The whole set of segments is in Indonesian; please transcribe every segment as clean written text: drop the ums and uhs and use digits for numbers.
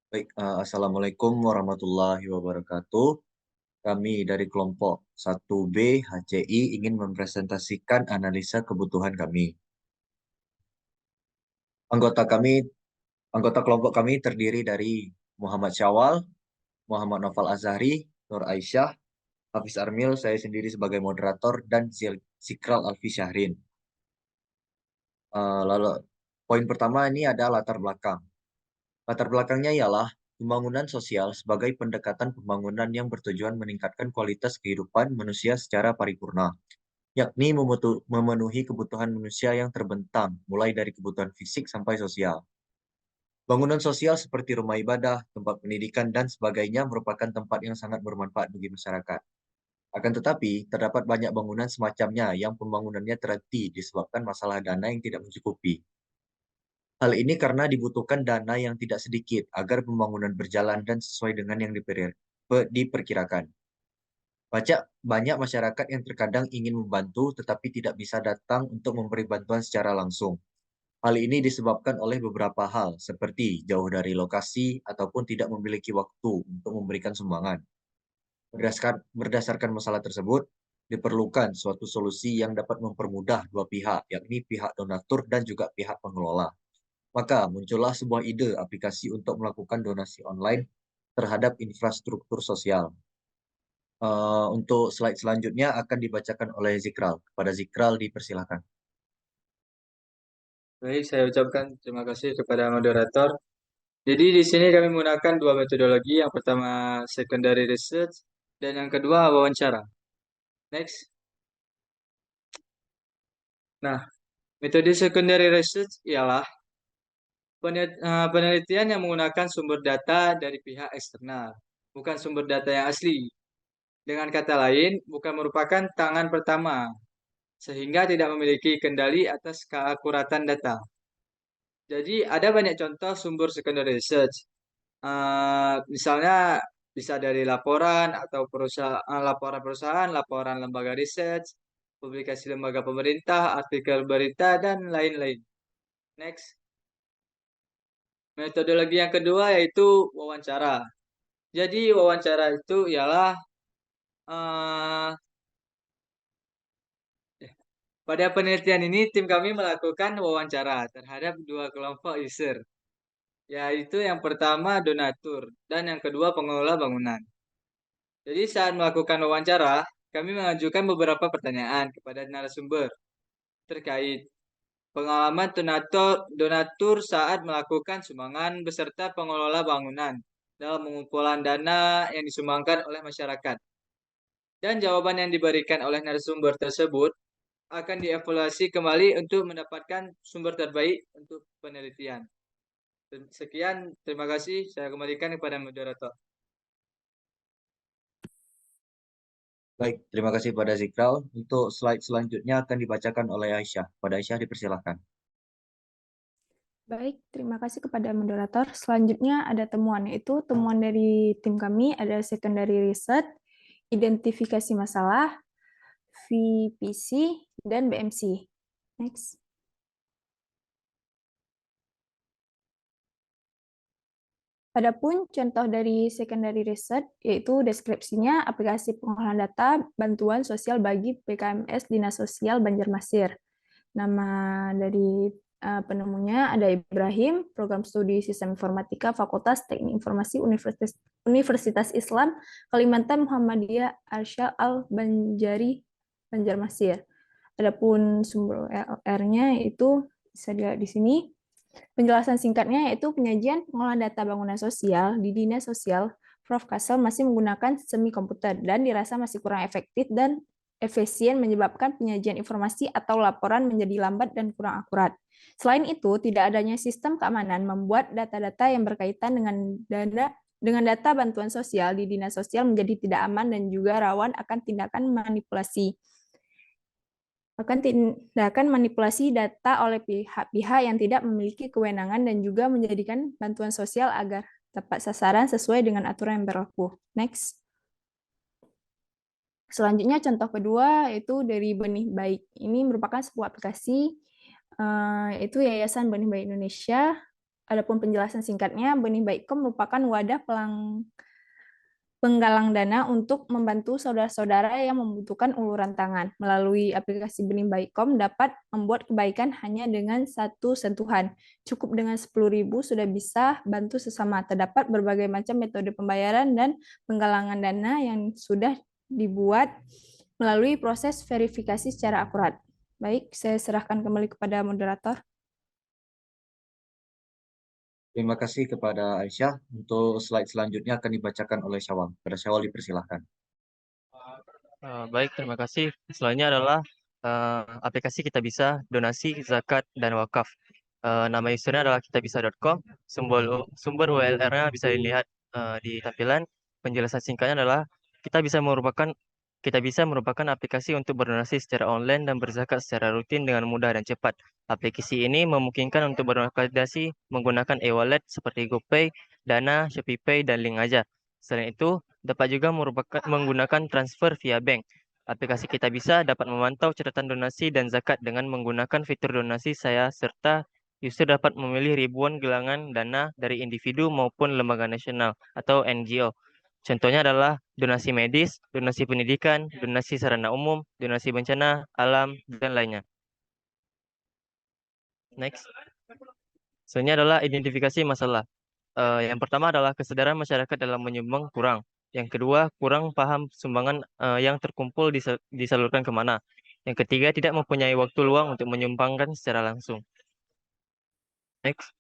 Baik, Assalamualaikum warahmatullahi wabarakatuh. Kami dari kelompok 1B HCI ingin mempresentasikan analisa kebutuhan kami. Anggota kami, anggota kelompok kami terdiri dari Muhammad Syawal, Muhammad Noval Azhari, Nur Aisyah, Hafiz Armil, saya sendiri sebagai moderator, dan Zikral Alfi Syahrin. Lalu, poin pertama ini ada latar belakang. Latar belakangnya ialah pembangunan sosial sebagai pendekatan pembangunan yang bertujuan meningkatkan kualitas kehidupan manusia secara paripurna, yakni memenuhi kebutuhan manusia yang terbentang, mulai dari kebutuhan fisik sampai sosial. Bangunan sosial seperti rumah ibadah, tempat pendidikan, dan sebagainya merupakan tempat yang sangat bermanfaat bagi masyarakat. Akan tetapi, terdapat banyak bangunan semacamnya yang pembangunannya terhenti disebabkan masalah dana yang tidak mencukupi. Hal ini karena dibutuhkan dana yang tidak sedikit agar pembangunan berjalan dan sesuai dengan yang diperkirakan. Banyak masyarakat yang terkadang ingin membantu tetapi tidak bisa datang untuk memberi bantuan secara langsung. Hal ini disebabkan oleh beberapa hal seperti jauh dari lokasi ataupun tidak memiliki waktu untuk memberikan sumbangan. Berdasarkan masalah tersebut, diperlukan suatu solusi yang dapat mempermudah dua pihak, yakni pihak donatur dan juga pihak pengelola. Maka muncullah sebuah ide aplikasi untuk melakukan donasi online terhadap infrastruktur sosial. Untuk slide selanjutnya akan dibacakan oleh Zikral. Kepada Zikral dipersilakan. Baik, saya ucapkan terima kasih kepada moderator. Jadi di sini kami menggunakan dua metodologi. Yang pertama secondary research dan yang kedua wawancara. Next. Nah, metode secondary research ialah penelitian yang menggunakan sumber data dari pihak eksternal, bukan sumber data yang asli. Dengan kata lain, bukan merupakan tangan pertama, sehingga tidak memiliki kendali atas keakuratan data. Jadi ada banyak contoh sumber secondary research. Misalnya bisa dari laporan atau laporan perusahaan, laporan lembaga riset, publikasi lembaga pemerintah, artikel berita, dan lain-lain. Next. Metodologi yang kedua yaitu wawancara. Jadi wawancara itu ialah eh, pada penelitian ini tim kami melakukan wawancara terhadap dua kelompok user, yaitu yang pertama donatur dan yang kedua pengelola bangunan. Jadi saat melakukan wawancara, kami mengajukan beberapa pertanyaan kepada narasumber terkait pengalaman donatur saat melakukan sumbangan beserta pengelola bangunan dalam pengumpulan dana yang disumbangkan oleh masyarakat. Dan jawaban yang diberikan oleh narasumber tersebut akan dievaluasi kembali untuk mendapatkan sumber terbaik untuk penelitian. Sekian, terima kasih. Saya kembalikan kepada moderator. Baik, terima kasih pada Zikral. Untuk slide selanjutnya akan dibacakan oleh Aisyah. Pada Aisyah dipersilakan. Baik, terima kasih kepada moderator. Selanjutnya ada temuan, yaitu temuan dari tim kami ada secondary research, identifikasi masalah, VPC, dan BMC. Next. Adapun contoh dari secondary research yaitu deskripsinya aplikasi pengolahan data bantuan sosial bagi PKMS Dinas Sosial Banjarmasin. Nama dari penemunya ada Ibrahim, program studi Sistem Informatika Fakultas Teknik Informasi Universitas Islam Kalimantan Muhammadiyah Arsyad Al-Banjari Banjarmasin. Adapun sumber LR-nya itu bisa dilihat di sini. Penjelasan singkatnya yaitu penyajian pengolahan data bangunan sosial di Dinas Sosial Prof. Kasel masih menggunakan semi komputer dan dirasa masih kurang efektif dan efisien menyebabkan penyajian informasi atau laporan menjadi lambat dan kurang akurat. Selain itu, tidak adanya sistem keamanan membuat data-data yang berkaitan dengan data bantuan sosial di Dinas Sosial menjadi tidak aman dan juga rawan akan tindakan manipulasi data oleh pihak-pihak yang tidak memiliki kewenangan dan juga menjadikan bantuan sosial agar tepat sasaran sesuai dengan aturan yang berlaku. Next. Selanjutnya contoh kedua yaitu dari Benih Baik. Ini merupakan sebuah aplikasi yaitu Yayasan Benih Baik Indonesia Adapun penjelasan singkatnya, Benih Baikkom merupakan wadah penggalang dana untuk membantu saudara-saudara yang membutuhkan uluran tangan. Melalui aplikasi Benih Baikkom dapat membuat kebaikan hanya dengan satu sentuhan. Cukup dengan 10.000 sudah bisa bantu sesama. Terdapat berbagai macam metode pembayaran dan penggalangan dana yang sudah dibuat melalui proses verifikasi secara akurat. Baik, saya serahkan kembali kepada moderator. Terima kasih kepada Aisyah. Untuk slide selanjutnya akan dibacakan oleh Syawal. Pada Syawal dipersilahkan. Baik, terima kasih. Selanjutnya adalah aplikasi Kitabisa, donasi, zakat, dan wakaf. Nama usernya adalah kitabisa.com. Sumber URL-nya bisa dilihat di tampilan. Penjelasan singkatnya adalah Kita bisa merupakan aplikasi untuk berdonasi secara online dan berzakat secara rutin dengan mudah dan cepat. Aplikasi ini memungkinkan untuk berdonasi menggunakan e-wallet seperti GoPay, Dana, ShopeePay, dan link aja. Selain itu, dapat juga menggunakan transfer via bank. Aplikasi Kita Bisa dapat memantau catatan donasi dan zakat dengan menggunakan fitur donasi saya serta user dapat memilih ribuan gelangan dana dari individu maupun lembaga nasional atau NGO. Contohnya adalah donasi medis, donasi pendidikan, donasi sarana umum, donasi bencana, alam, dan lainnya. Next. Selanjutnya adalah identifikasi masalah. Yang pertama adalah kesadaran masyarakat dalam menyumbang kurang. Yang kedua, kurang paham sumbangan yang terkumpul disalurkan kemana. Yang ketiga, tidak mempunyai waktu luang untuk menyumbangkan secara langsung. Next.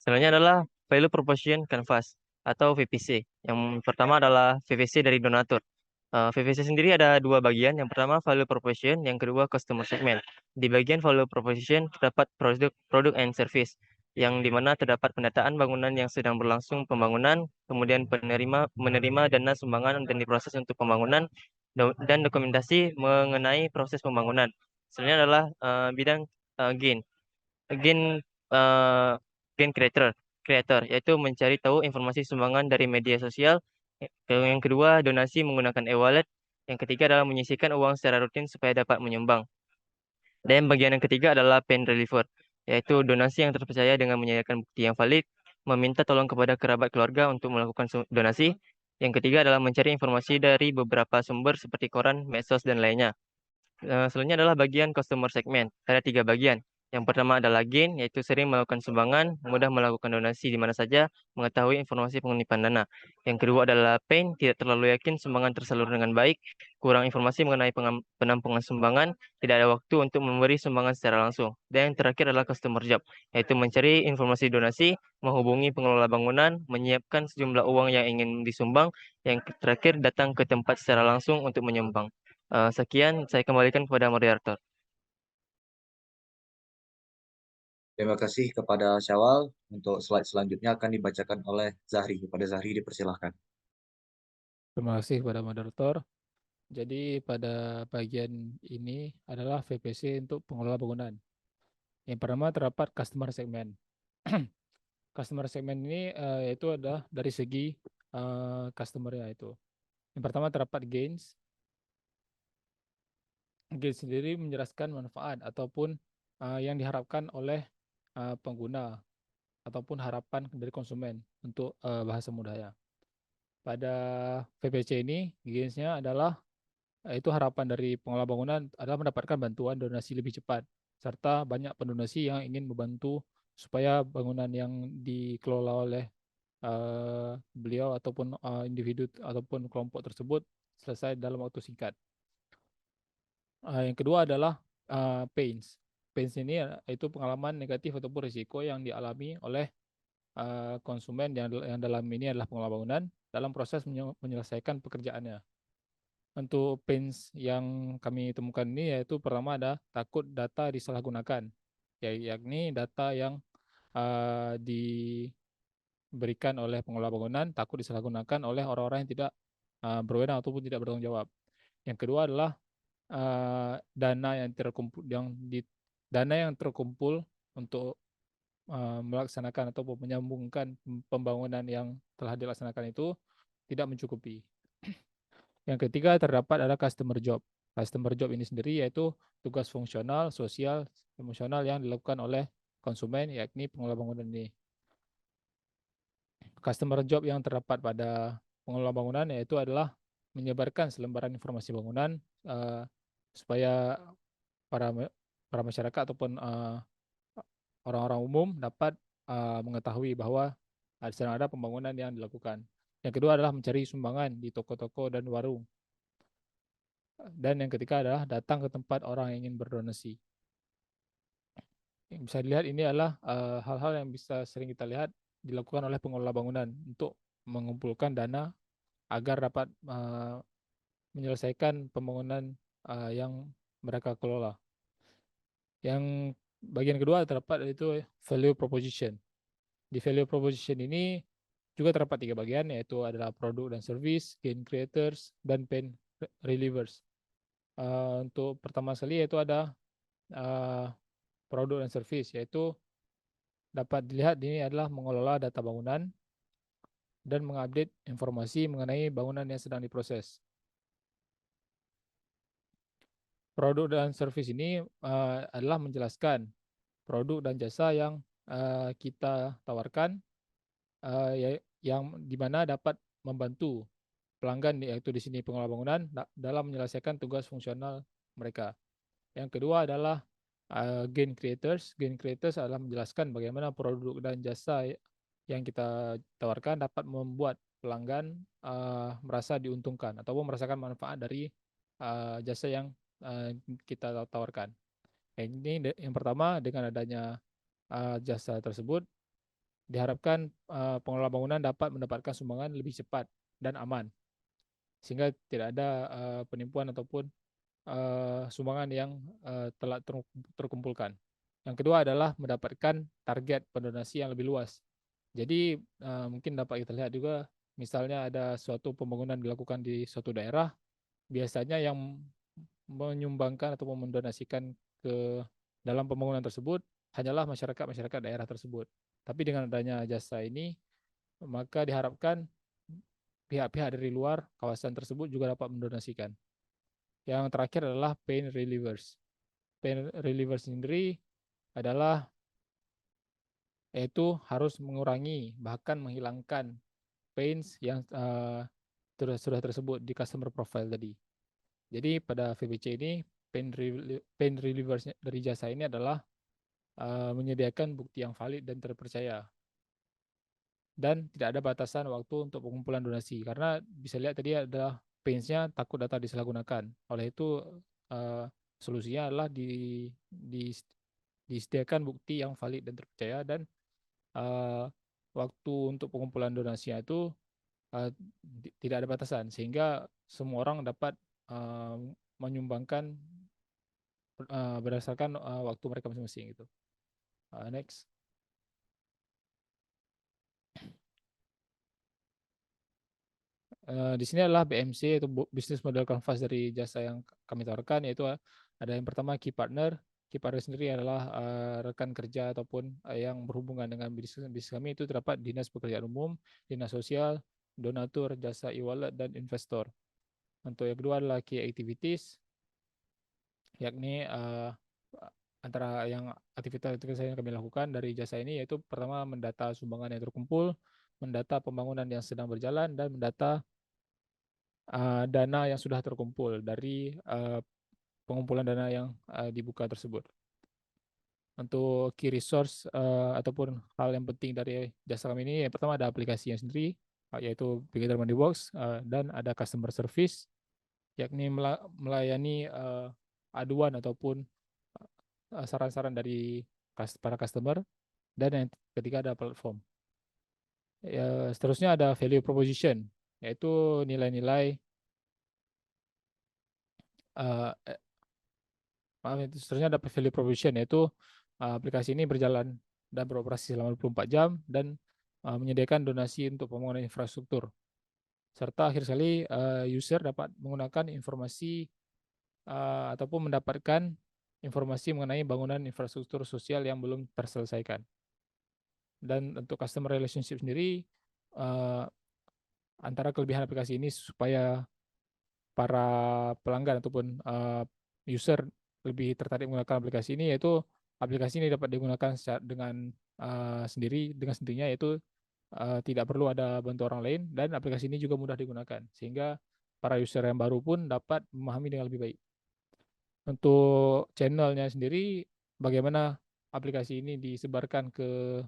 Selanjutnya adalah Value Proposition Canvas atau VPC. Yang pertama adalah VPC dari donatur. VPC sendiri ada dua bagian. Yang pertama Value Proposition, yang kedua Customer Segment. Di bagian Value Proposition terdapat produk and service, yang dimana terdapat pendataan bangunan yang sedang berlangsung pembangunan, kemudian menerima dana sumbangan dan diproses untuk pembangunan, dan dokumentasi mengenai proses pembangunan. Selanjutnya adalah bidang gain. Gain eh, gain creator, yaitu mencari tahu informasi sumbangan dari media sosial. Yang kedua, donasi menggunakan e-wallet. Yang ketiga adalah menyisihkan uang secara rutin supaya dapat menyumbang. Dan bagian yang ketiga adalah pain reliever, yaitu donasi yang terpercaya dengan menyediakan bukti yang valid, meminta tolong kepada kerabat keluarga untuk melakukan donasi. Yang ketiga adalah mencari informasi dari beberapa sumber seperti koran, medsos, dan lainnya. Selanjutnya adalah bagian customer segment. Ada tiga bagian. Yang pertama adalah gain, yaitu sering melakukan sumbangan, mudah melakukan donasi di mana saja, mengetahui informasi pengunipan dana. Yang kedua adalah pain, tidak terlalu yakin sumbangan tersalur dengan baik, kurang informasi mengenai penampungan sumbangan, tidak ada waktu untuk memberi sumbangan secara langsung. Dan yang terakhir adalah customer job, yaitu mencari informasi donasi, menghubungi pengelola bangunan, menyiapkan sejumlah uang yang ingin disumbang, yang terakhir datang ke tempat secara langsung untuk menyumbang. Sekian, saya kembalikan kepada moderator. Terima kasih kepada Syawal. Untuk slide selanjutnya akan dibacakan oleh Zahri. Kepada Zahri dipersilahkan. Terima kasih kepada moderator. Jadi pada bagian ini adalah VPC untuk pengelola bangunan. Yang pertama terdapat customer segment. Customer segment ini yaitu adalah dari segi customer-nya itu. Yang pertama terdapat gains. Gains sendiri menjelaskan manfaat ataupun yang diharapkan oleh pengguna ataupun harapan dari konsumen untuk bahasa mudahnya. Pada VPC ini, gains-nya adalah itu harapan dari pengelola bangunan adalah mendapatkan bantuan donasi lebih cepat, serta banyak pendonasi yang ingin membantu supaya bangunan yang dikelola oleh beliau ataupun individu ataupun kelompok tersebut selesai dalam waktu singkat. Yang kedua adalah pains. Pains ini itu pengalaman negatif ataupun risiko yang dialami oleh konsumen yang dalam ini adalah pengelola bangunan dalam proses menyelesaikan pekerjaannya. Untuk pains yang kami temukan ini yaitu pertama ada takut data disalahgunakan, yakni data yang diberikan oleh pengelola bangunan takut disalahgunakan oleh orang-orang yang tidak berwenang ataupun tidak bertanggung jawab. Yang kedua adalah dana yang terkumpul untuk melaksanakan atau menyambungkan pembangunan yang telah dilaksanakan itu tidak mencukupi. Yang ketiga terdapat ada customer job. Customer job ini sendiri yaitu tugas fungsional, sosial, emosional yang dilakukan oleh konsumen, yakni pengelola bangunan ini. Customer job yang terdapat pada pengelola bangunan yaitu adalah menyebarkan selembaran informasi bangunan supaya para para masyarakat ataupun orang-orang umum dapat mengetahui bahwa sedang ada pembangunan yang dilakukan. Yang kedua adalah mencari sumbangan di toko-toko dan warung. Dan yang ketiga adalah datang ke tempat orang yang ingin berdonasi. Yang bisa dilihat ini adalah hal-hal yang bisa sering kita lihat dilakukan oleh pengelola bangunan untuk mengumpulkan dana agar dapat menyelesaikan pembangunan yang mereka kelola. Yang bagian kedua terdapat yaitu value proposition. Di value proposition ini juga terdapat 3 bagian, yaitu adalah produk dan service, gain creators, dan pain relievers. Untuk pertama sekali yaitu ada produk dan service, yaitu dapat dilihat ini adalah mengelola data bangunan dan mengupdate informasi mengenai bangunan yang sedang diproses. Produk dan service ini adalah menjelaskan produk dan jasa yang kita tawarkan yang dimana dapat membantu pelanggan, yaitu di sini pengelola bangunan, dalam menyelesaikan tugas fungsional mereka. Yang kedua adalah gain creators. Gain creators adalah menjelaskan bagaimana produk dan jasa yang kita tawarkan dapat membuat pelanggan merasa diuntungkan ataupun merasakan manfaat dari jasa yang kita tawarkan. Ini yang pertama, dengan adanya jasa tersebut diharapkan pengelola bangunan dapat mendapatkan sumbangan lebih cepat dan aman, sehingga tidak ada penipuan ataupun sumbangan yang telah terkumpulkan. Yang kedua adalah mendapatkan target pendonasi yang lebih luas. Jadi mungkin dapat kita lihat juga, misalnya ada suatu pembangunan dilakukan di suatu daerah, biasanya yang menyumbangkan atau mendonasikan ke dalam pembangunan tersebut hanyalah masyarakat daerah tersebut. Tapi dengan adanya jasa ini, maka diharapkan pihak-pihak dari luar kawasan tersebut juga dapat mendonasikan. Yang terakhir adalah pain relievers. Pain relievers sendiri adalah yaitu harus mengurangi bahkan menghilangkan pains yang sudah tersebut di customer profile tadi. Jadi pada VBC ini pain relievers dari jasa ini adalah menyediakan bukti yang valid dan terpercaya. Dan tidak ada batasan waktu untuk pengumpulan donasi, karena bisa lihat tadi adalah pains-nya takut data disalahgunakan. Oleh itu solusinya adalah disediakan bukti yang valid dan terpercaya, dan waktu untuk pengumpulan donasinya itu tidak ada batasan, sehingga semua orang dapat menyumbangkan berdasarkan waktu mereka masing-masing gitu. Next. Di sini adalah BMC, itu Business Model Canvas dari jasa yang kami tawarkan, yaitu ada yang pertama key partner. Key partner sendiri adalah rekan kerja ataupun yang berhubungan dengan bisnis kami, itu terdapat Dinas Pekerjaan Umum, Dinas Sosial, donatur, jasa e-wallet, dan investor. Untuk yang kedua adalah key activities, yakni antara yang aktivitas yang kami lakukan dari jasa ini, yaitu pertama mendata sumbangan yang terkumpul, mendata pembangunan yang sedang berjalan, dan mendata dana yang sudah terkumpul dari pengumpulan dana yang dibuka tersebut. Untuk key resource ataupun hal yang penting dari jasa kami ini, yang pertama ada aplikasinya sendiri, yaitu Beginner Money Box, dan ada customer service, yakni melayani aduan ataupun saran-saran dari para customer, dan yang ketiga ada platform. Seterusnya ada value proposition, yaitu nilai-nilai seterusnya ada value proposition, yaitu aplikasi ini berjalan dan beroperasi selama 24 jam dan menyediakan donasi untuk pembangunan infrastruktur, serta akhir sekali user dapat menggunakan informasi ataupun mendapatkan informasi mengenai bangunan infrastruktur sosial yang belum terselesaikan. Dan untuk customer relationship sendiri, antara kelebihan aplikasi ini supaya para pelanggan ataupun user lebih tertarik menggunakan aplikasi ini, yaitu aplikasi ini dapat digunakan dengan sendirinya, yaitu tidak perlu ada bantu orang lain, dan aplikasi ini juga mudah digunakan sehingga para user yang baru pun dapat memahami dengan lebih baik. Untuk channelnya sendiri, bagaimana aplikasi ini disebarkan ke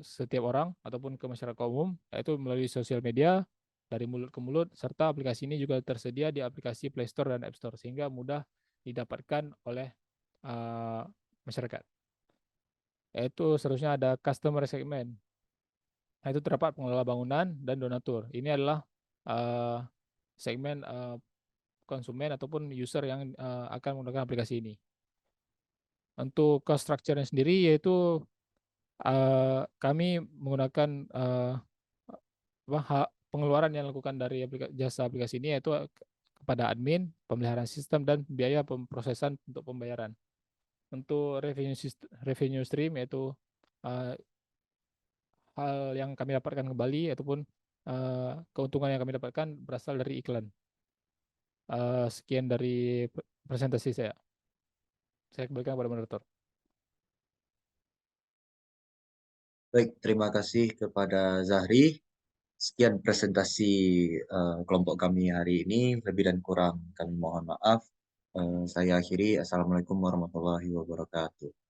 setiap orang ataupun ke masyarakat umum, yaitu melalui sosial media, dari mulut ke mulut, serta aplikasi ini juga tersedia di aplikasi Play Store dan App Store, sehingga mudah didapatkan oleh masyarakat. Yaitu seterusnya ada customer segment. Nah, itu terdapat pengelola bangunan dan donatur. Ini adalah segmen konsumen ataupun user yang akan menggunakan aplikasi ini. Untuk cost structure-nya sendiri, yaitu kami menggunakan pengeluaran yang dilakukan dari jasa aplikasi ini, yaitu kepada admin, pemeliharaan sistem, dan biaya pemrosesan untuk pembayaran. Untuk revenue stream, yaitu hal yang kami dapatkan kembali ataupun keuntungan yang kami dapatkan berasal dari iklan. Sekian dari presentasi saya. Saya kembalikan kepada moderator. Baik, terima kasih kepada Zahri. Sekian presentasi kelompok kami hari ini. Lebih dan kurang kami mohon maaf. Saya akhiri. Assalamualaikum warahmatullahi wabarakatuh.